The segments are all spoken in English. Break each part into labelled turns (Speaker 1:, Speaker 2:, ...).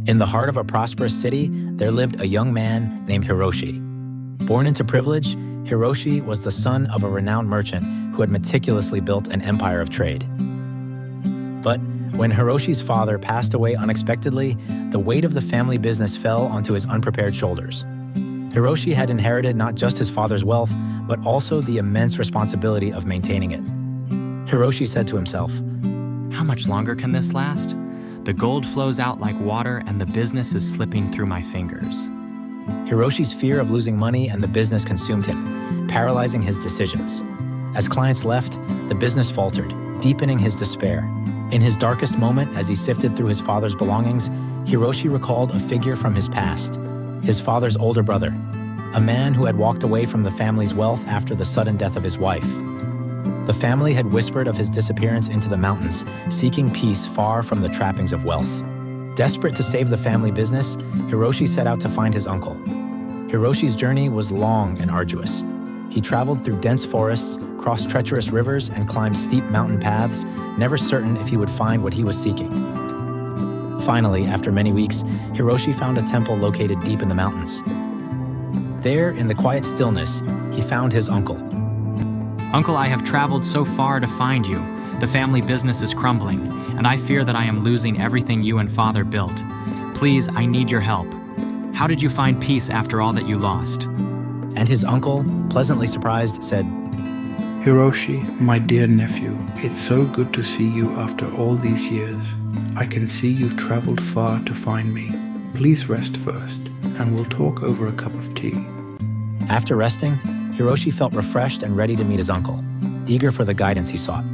Speaker 1: In the heart of a prosperous city, there lived a young man named Hiroshi. Born into privilege, Hiroshi was the son of a renowned merchant who had meticulously built an empire of trade. But when Hiroshi's father passed away unexpectedly, the weight of the family business fell onto his unprepared shoulders. Hiroshi had inherited not just his father's wealth, but also the immense responsibility of maintaining it. Hiroshi said to himself,
Speaker 2: How much longer can this last? The gold flows out like water and the business is slipping through my fingers.
Speaker 1: Hiroshi's fear of losing money and the business consumed him, paralyzing his decisions. As clients left, the business faltered, deepening his despair. In his darkest moment, as he sifted through his father's belongings, Hiroshi recalled a figure from his past, his father's older brother, a man who had walked away from the family's wealth after the sudden death of his wife. The family had whispered of his disappearance into the mountains, seeking peace far from the trappings of wealth. Desperate to save the family business, Hiroshi set out to find his uncle. Hiroshi's journey was long and arduous. He traveled through dense forests, crossed treacherous rivers, and climbed steep mountain paths, never certain if he would find what he was seeking. Finally, after many weeks, Hiroshi found a temple located deep in the mountains. There, in the quiet stillness, he found his uncle.
Speaker 2: Uncle, I have traveled so far to find you. The family business is crumbling, and I fear that I am losing everything you and father built. Please, I need your help. How did you find peace after all that you lost?
Speaker 1: And his uncle, pleasantly surprised, said,
Speaker 3: Hiroshi, my dear nephew, it's so good to see you after all these years. I can see you've traveled far to find me. Please rest first, and we'll talk over a cup of tea.
Speaker 1: After resting, Hiroshi felt refreshed and ready to meet his uncle, eager for the guidance he sought.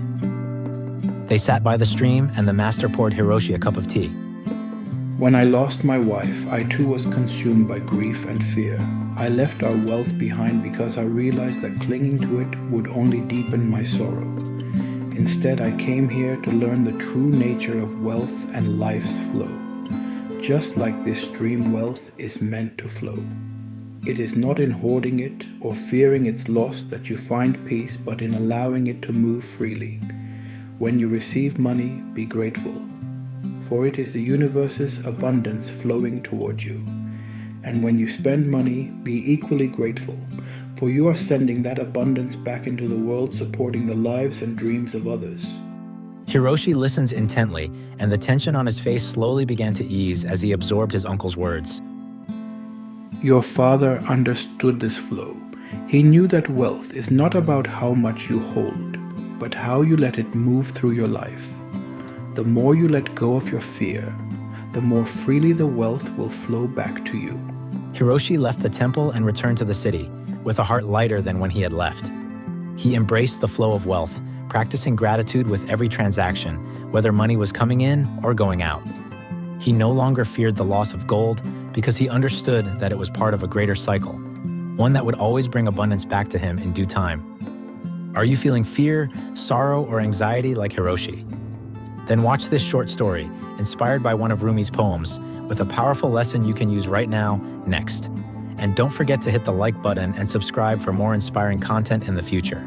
Speaker 1: They sat by the stream, and the master poured Hiroshi a cup of tea.
Speaker 3: When I lost my wife, I too was consumed by grief and fear. I left our wealth behind because I realized that clinging to it would only deepen my sorrow. Instead, I came here to learn the true nature of wealth and life's flow. Just like this stream, wealth is meant to flow. It is not in hoarding it or fearing its loss that you find peace, but in allowing it to move freely. When you receive money, be grateful, for it is the universe's abundance flowing toward you. And when you spend money, be equally grateful, for you are sending that abundance back into the world, supporting the lives and dreams of others.
Speaker 1: Hiroshi listens intently, and the tension on his face slowly began to ease as he absorbed his uncle's words.
Speaker 3: Your father understood this flow. He knew that wealth is not about how much you hold, but how you let it move through your life. The more you let go of your fear, the more freely the wealth will flow back to you.
Speaker 1: Hiroshi left the temple and returned to the city, with a heart lighter than when he had left. He embraced the flow of wealth, practicing gratitude with every transaction, whether money was coming in or going out. He no longer feared the loss of gold because he understood that it was part of a greater cycle, one that would always bring abundance back to him in due time. Are you feeling fear, sorrow, or anxiety like Hiroshi? Then watch this short story, inspired by one of Rumi's poems, with a powerful lesson you can use right now, next. And don't forget to hit the like button and subscribe for more inspiring content in the future.